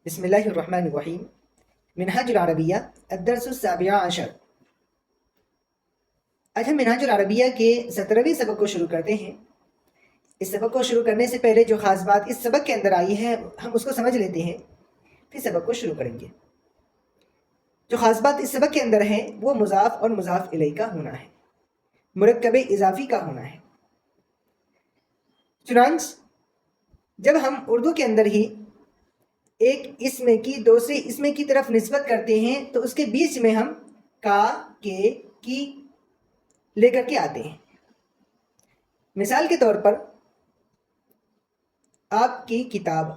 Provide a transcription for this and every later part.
بسم اللہ الرحمن الرحیم۔ منہاج العربیہ الدرس السابع عشر۔ آج ہم منہاج العربیہ کے 17ویں سبق کو شروع کرتے ہیں۔ اس سبق کو شروع کرنے سے پہلے جو خاص بات اس سبق کے اندر آئی ہے ہم اس کو سمجھ لیتے ہیں، پھر سبق کو شروع کریں گے۔ جو خاص بات اس سبق کے اندر ہے وہ مضاف اور مضاف الیہ کا ہونا ہے، مرکب اضافی کا ہونا ہے۔ چنانچہ جب ہم اردو کے اندر ہی ایک اسم کی دوسرے اسم کی طرف نسبت کرتے ہیں تو اس کے بیچ میں ہم کا، کے، کی لے کر کے آتے ہیں۔ مثال کے طور پر آپ کی کتاب،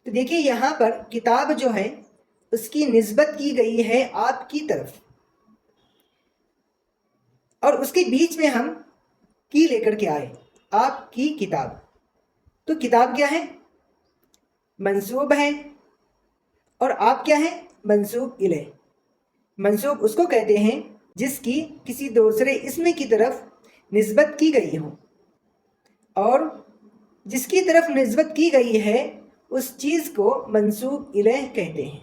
تو دیکھیے یہاں پر کتاب جو ہے اس کی نسبت کی گئی ہے آپ کی طرف، اور اس کے بیچ میں ہم کی لے کر کے آئے، آپ کی کتاب۔ تو کتاب کیا ہے؟ منصوب ہے، اور آپ کیا ہے؟ منصوب الیہ۔ منصوب اس کو کہتے ہیں جس کی کسی دوسرے اسم کی طرف نسبت کی گئی ہو، اور جس کی طرف نسبت کی گئی ہے اس چیز کو منصوب الیہ کہتے ہیں۔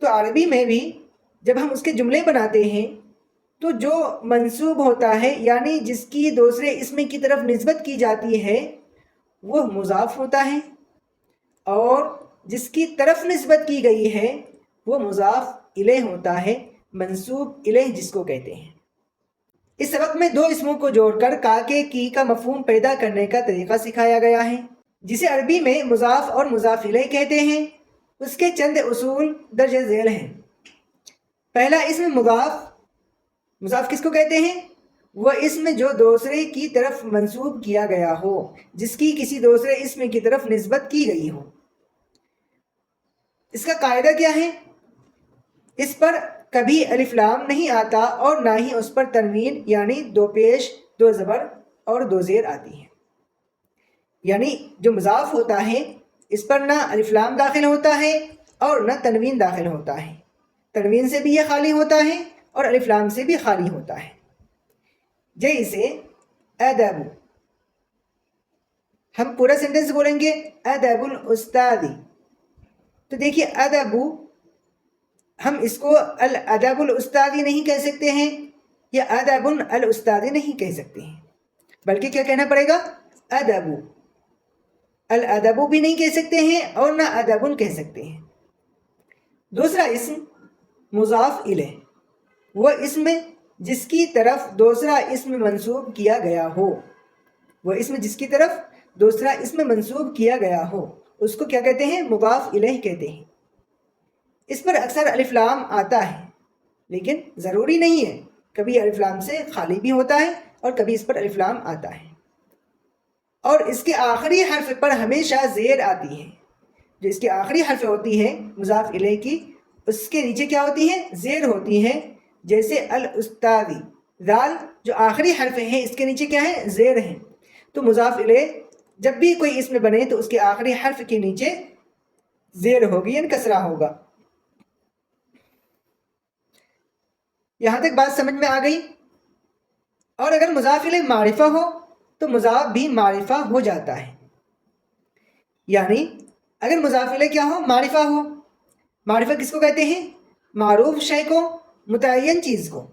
تو عربی میں بھی جب ہم اس کے جملے بناتے ہیں تو جو منصوب ہوتا ہے یعنی جس کی دوسرے اسم کی طرف نسبت کی جاتی ہے وہ مضاف ہوتا ہے، اور جس کی طرف نسبت کی گئی ہے وہ مضاف الیہ ہوتا ہے، منصوب الیہ جس کو کہتے ہیں۔ اس سبق میں دو اسموں کو جوڑ کر کا، کے، کی کا مفہوم پیدا کرنے کا طریقہ سکھایا گیا ہے، جسے عربی میں مضاف اور مضاف الیہ کہتے ہیں۔ اس کے چند اصول درج ذیل ہیں۔ پہلا اسم مضاف۔ مضاف کس کو کہتے ہیں؟ وہ اسم جو دوسرے کی طرف منسوب کیا گیا ہو، جس کی کسی دوسرے اسم کی طرف نسبت کی گئی ہو۔ اس کا قاعدہ کیا ہے؟ اس پر کبھی الف لام نہیں آتا، اور نہ ہی اس پر تنوین یعنی دو پیش، دو زبر اور دو زیر آتی ہے۔ یعنی جو مضاف ہوتا ہے اس پر نہ الف لام داخل ہوتا ہے اور نہ تنوین داخل ہوتا ہے۔ تنوین سے بھی یہ خالی ہوتا ہے اور الف لام سے بھی خالی ہوتا ہے۔ جیسے ادب، ہم پورا سینٹنس بولیں گے ادب الاستاذ، تو دیکھیے ادب، ہم اس کو الادب الاستاذی نہیں کہہ سکتے ہیں یا ادب الاستاذی نہیں کہہ سکتے ہیں، بلکہ کیا کہنا پڑے گا؟ ادب۔ الادب بھی نہیں کہہ سکتے ہیں اور نہ ادب کہہ سکتے ہیں۔ دوسرا اسم مضاف الیہ، وہ اسم جس کی طرف دوسرا اسم منسوب کیا گیا ہو، وہ اسم جس کی طرف دوسرا اسم منسوب کیا گیا ہو اس کو کیا کہتے ہیں؟ مضاف الیہ کہتے ہیں۔ اس پر اکثر الف لام آتا ہے، لیکن ضروری نہیں ہے، کبھی الف لام سے خالی بھی ہوتا ہے اور کبھی اس پر الف لام آتا ہے، اور اس کے آخری حرف پر ہمیشہ زیر آتی ہے۔ جو اس کے آخری حرف ہوتی ہے مضاف الیہ کی، اس کے نیچے کیا ہوتی ہے؟ زیر ہوتی ہے۔ جیسے الاستاذی، ذال جو آخری حرف ہے اس کے نیچے کیا ہے؟ زیر ہے۔ تو مضاف الیہ جب بھی کوئی اسم بنے تو اس کے آخری حرف کے نیچے زیر ہوگی یعنی کسرہ ہوگا۔ یہاں تک بات سمجھ میں آ گئی؟ اور اگر مضاف الیہ معرفہ ہو تو مضاف بھی معرفہ ہو جاتا ہے۔ یعنی اگر مضاف الیہ کیا ہو؟ معرفہ ہو۔ معرفہ کس کو کہتے ہیں؟ معروف شے کو، متعین چیز کو۔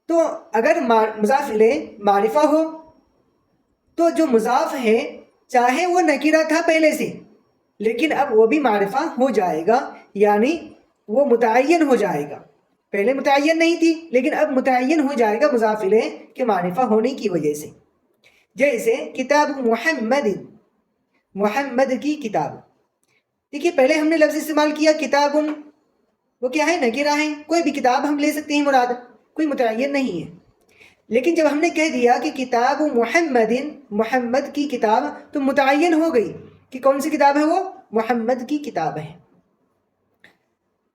تو اگر مضاف الیہ معرفہ ہو تو جو مضاف ہے چاہے وہ نکرہ تھا پہلے سے، لیکن اب وہ بھی معرفہ ہو جائے گا، یعنی وہ متعین ہو جائے گا۔ پہلے متعین نہیں تھی لیکن اب متعین ہو جائے گا مضاف الیہ کے معرفہ ہونے کی وجہ سے۔ جیسے کتاب محمد، محمد کی کتاب۔ دیکھیے پہلے ہم نے لفظ استعمال کیا کتاب، وہ کیا ہے؟ نکرہ ہے، کوئی بھی کتاب ہم لے سکتے ہیں مراد، کوئی متعین نہیں ہے۔ لیکن جب ہم نے کہہ دیا کہ کتاب محمد، محمد کی کتاب، تو متعین ہو گئی کہ کون سی کتاب ہے؟ وہ محمد کی کتاب ہے۔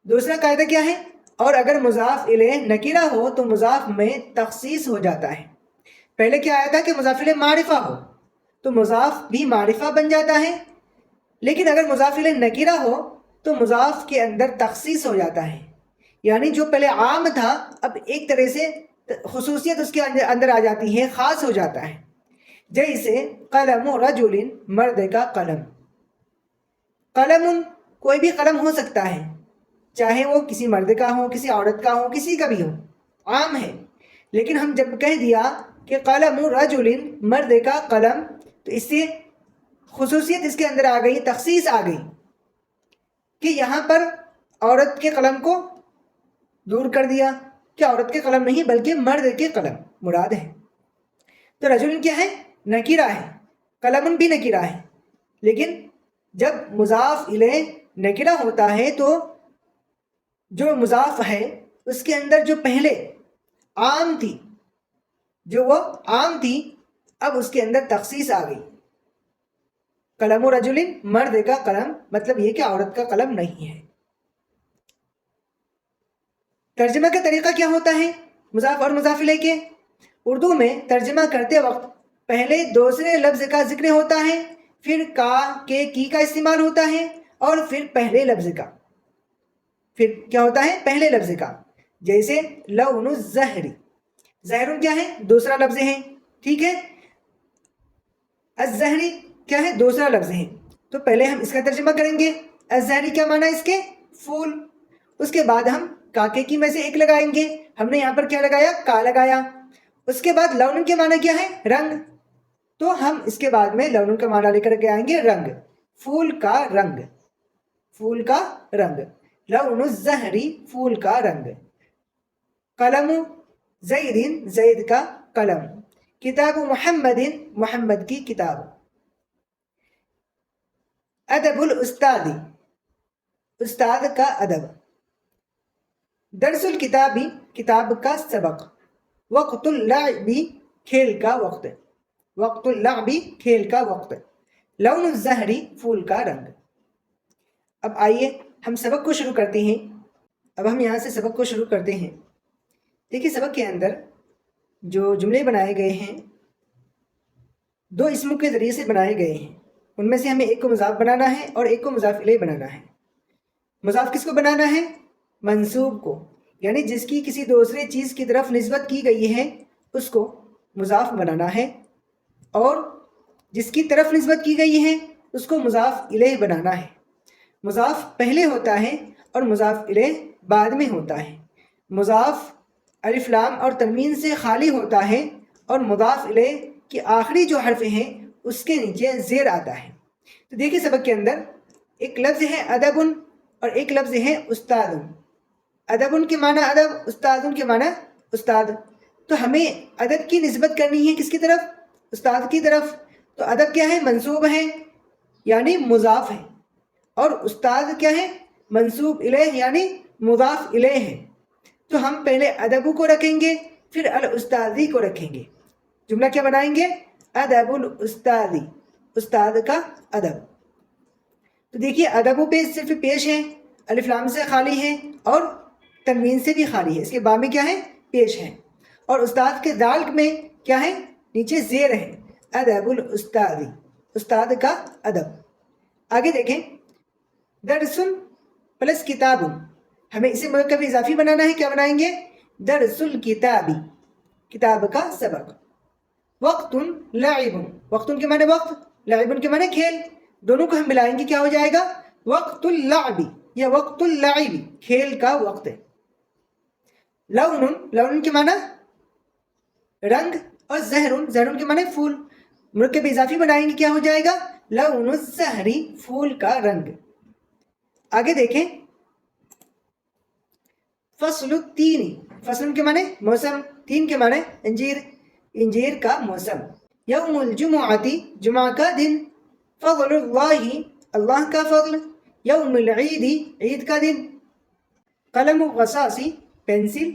دوسرا قاعدہ کیا ہے؟ اور اگر مضاف الیہ نکرہ ہو تو مضاف میں تخصیص ہو جاتا ہے۔ پہلے کیا آیا تھا کہ مضاف الیہ معرفہ ہو تو مضاف بھی معرفہ بن جاتا ہے، لیکن اگر مضاف الیہ نکرہ ہو تو مضاف کے اندر تخصیص ہو جاتا ہے، یعنی جو پہلے عام تھا اب ایک طرح سے خصوصیت اس کے اندر آ جاتی ہے، خاص ہو جاتا ہے۔ جیسے قلم رجل، مرد کا قلم۔ قلم کوئی بھی قلم ہو سکتا ہے، چاہے وہ کسی مرد کا ہو، کسی عورت کا ہو، کسی کا بھی ہو، عام ہے۔ لیکن ہم جب کہہ دیا کہ قلم رجل، مرد کا قلم، تو اس سے خصوصیت اس کے اندر آ گئی، تخصیص آ گئی کہ یہاں پر عورت کے قلم کو دور کر دیا کہ عورت کے قلم نہیں بلکہ مرد کے قلم مراد ہے۔ تو رجل کیا ہے؟ نکیرہ ہے، قلم بھی نکیرہ ہے، لیکن جب مضاف الیہ نکیرہ ہوتا ہے تو جو مضاف ہے اس کے اندر جو پہلے عام تھی، جو وہ عام تھی، اب اس کے اندر تخصیص آ گئی۔ قلم رجل، مرد کا قلم، مطلب یہ کہ عورت کا قلم نہیں ہے۔ ترجمہ کا طریقہ کیا ہوتا ہے مضاف اور مضاف الیہ کے؟ اردو میں ترجمہ کرتے وقت پہلے دوسرے لفظ کا ذکر ہوتا ہے، پھر کا، کے، کی کا استعمال ہوتا ہے، اور پھر پہلے لفظ کا۔ پھر کیا ہوتا ہے؟ پہلے لفظ کا۔ جیسے لون الزہر، زہر کیا ہے؟ دوسرا لفظ ہے، ٹھیک ہے؟ الزہری کیا ہے؟ دوسرا لفظ ہے۔ تو پہلے ہم اس کا ترجمہ کریں گے، الزہری کیا معنی ہے اس کے؟ پھول۔ اس کے بعد ہم کاکے کی میں سے ایک لگائیں گے، ہم نے یہاں پر کیا لگایا؟ کا لگایا۔ اس کے بعد لون کے معنی کیا ہے؟ رنگ، تو ہم اس کے بعد میں لون کا معنی لے کر کے آئیں گے رنگ، پھول کا رنگ، پھول کا رنگ، لون الزہری، پھول کا رنگ۔ قلم زید، زید کا قلم۔ کتاب محمد، محمد کی کتاب۔ ادب الاستاد، استاد کا ادب۔ درس الکتاب، کتاب کا سبق۔ وقت اللعب، کھیل کا وقت، وقت اللعب، کھیل کا وقت۔ لون الزہری، پھول کا رنگ۔ اب آئیے ہم سبق کو شروع کرتے ہیں۔ اب ہم یہاں سے سبق کو شروع کرتے ہیں۔ دیکھیے سبق کے اندر جو جملے بنائے گئے ہیں دو اسموں کے ذریعے سے بنائے گئے ہیں، ان میں سے ہمیں ایک کو مضاف بنانا ہے اور ایک کو مضاف الیہ بنانا ہے۔ مضاف کس کو بنانا ہے؟ منصوب کو، یعنی جس کی کسی دوسرے چیز کی طرف نسبت کی گئی ہے اس کو مضاف بنانا ہے، اور جس کی طرف نسبت کی گئی ہے اس کو مضاف الیہ بنانا ہے۔ مضاف پہلے ہوتا ہے اور مضاف الیہ بعد میں ہوتا ہے۔ مضاف الف لام اور تنوین سے خالی ہوتا ہے، اور مضاف الیہ کے آخری جو حرف ہیں اس کے نیچے زیر آتا ہے۔ تو دیکھیے سبق کے اندر ایک لفظ ہے ادب اور ایک لفظ ہے استاد۔ ادب کے معنی ادب، استاد کے معنی استاد۔ تو ہمیں ادب کی نسبت کرنی ہے کس کی طرف؟ استاد کی طرف۔ تو ادب کیا ہے؟ منصوب ہے، یعنی مضاف ہے، اور استاد کیا ہے؟ منصوب الیہ یعنی مضاف الیہ ہے۔ تو ہم پہلے ادب کو رکھیں گے، پھر الاستاذی کو رکھیں گے۔ جملہ کیا بنائیں گے؟ ادب الاستاذی، استاد کا ادب۔ تو دیکھیے ادب پہ صرف پیش ہے، الف لام سے خالی ہے اور تنوین سے بھی خالی ہے، اس کے بعد میں کیا ہے؟ پیش ہے۔ اور استاد کے دال میں کیا ہے؟ نیچے زیر ہے، ادب الاستاذی، استاد کا ادب۔ آگے دیکھیں، درس پلس کتاب، ہمیں اسے مرکب اضافی بنانا ہے، کیا بنائیں گے؟ درس الکتابی، کتاب کا سبق۔ وقت لعب، وقت کے معنی وقت، لعب کے معنی کھیل، دونوں کو ہم ملائیں گے کیا ہو جائے گا؟ وقت اللعب یا وقت اللعب، کھیل کا وقت۔ لون، لون کے معنی رنگ، اور زہر، زہر کے معنی پھول، مرکب اضافی بنائیں گے کیا ہو جائے گا؟ لون الزہری، پھول کا رنگ۔ آگے دیکھیں، فصل التین، فصل کے معنی موسم، تین کے معنی انجیر، انجیر کا موسم۔ یوم الجمعۃ، جمعہ کا دن۔ فضل اللہ، اللہ کا فضل۔ یوم العید، عید کا دن۔ قلم غصاص، پینسل۔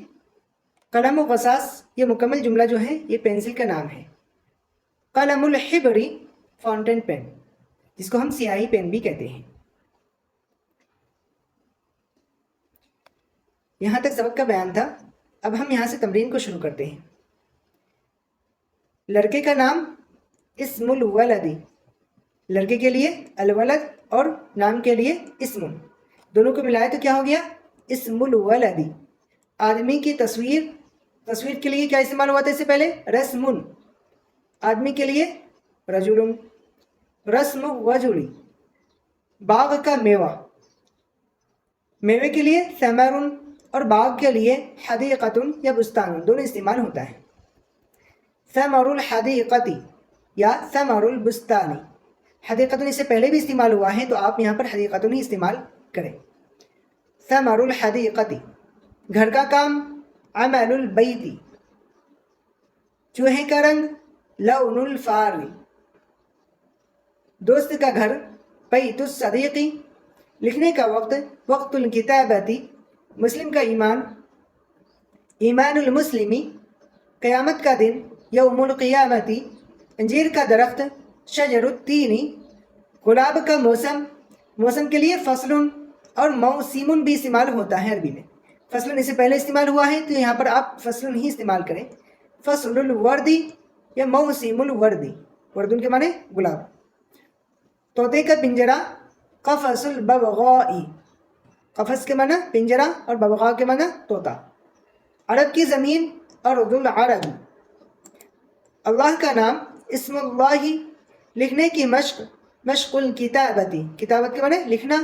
قلم غصاص یہ مکمل جملہ جو ہے یہ پینسل کا نام ہے۔ قلم الحبر، فاؤنٹین پین، جس کو ہم سیاہی پین بھی کہتے ہیں۔ یہاں تک سبق کا بیان تھا۔ اب ہم یہاں سے تمرین کو شروع کرتے ہیں۔ لڑکے کا نام اسم الولد، لڑکے کے لیے الولد اور نام کے لیے اسم، دونوں کو ملائے تو کیا ہو گیا؟ اسم الولد۔ آدمی کی تصویر، تصویر کے لیے کیا استعمال ہوا تھا اس سے پہلے؟ رسم، آدمی کے لیے رجل، رسم رجل، باغ کا میوہ، میوے کے لیے ثمرن اور باغ کے لیے حدیقتن یا بستان، دونوں استعمال ہوتا ہے۔ ثمر الحدیقتی یا ثمر البستانی، حدیقتن اس سے پہلے بھی استعمال ہوا ہے تو آپ یہاں پر حدیقتن ہی استعمال کریں۔ ثمر الحدیقتی گھر کا کام، عمل البیتی چوہے کا رنگ، لون الفار دوست کا گھر، بیت الصدیقی لکھنے کا وقت، وقت الکتابتی مسلم کا ایمان، ایمان المسلمی قیامت کا دن، یوم القیامتی انجیر کا درخت، شجر التینی گلاب کا موسم، موسم کے لیے فصل اور موسم بھی استعمال ہوتا ہے عربی میں، فصل اس سے پہلے استعمال ہوا ہے تو یہاں پر آپ فصل ہی استعمال کریں۔ فصل الوردی یا موسم الوردی، وردن کے معنی گلاب۔ طوطے کا پنجرہ، قفص الببغاء، قفص کے معنی پنجرہ اور ببغاء کے معنی طوطا۔ عرب کی زمین، ارض العرب، اللہ کا نام، اسم اللہ لکھنے کی مشق، مشق الکتابتی کتابت کے معنی لکھنا۔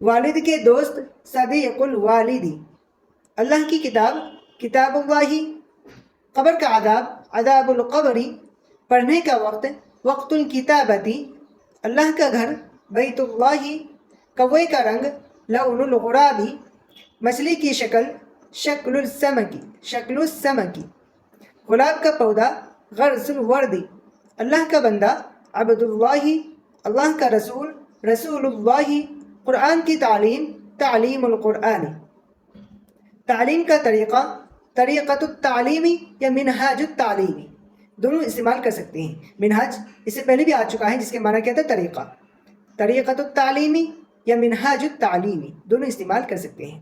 والد کے دوست، صدیق الوالدی، اللہ کی کتاب، کتاب اللہ۔ قبر کا عذاب، عذاب القبری پڑھنے کا وقت، وقت الکتابتی اللہ کا گھر، بیت اللہ۔ کوے کا رنگ، لون الغرابی مچھلی کی شکل، شکل السمکی، شکل السمکی۔ گلاب کا پودا، غرس الوردی اللہ کا بندہ، عبد اللہ اللہ کا رسول، رسول اللہ۔ قرآن کی تعلیم، تعلیم القرآن۔ تعلیم کا طریقہ، طریقۃ التعلیمی یا منہاج التعلیمی، دونوں استعمال کر سکتے ہیں۔ منہاج اس سے پہلے بھی آ چکا ہے جس کے معنی کیا تھا طریقہ، طریقۃ التعلیمی یا منہاج التعلیمی دونوں استعمال کر سکتے ہیں۔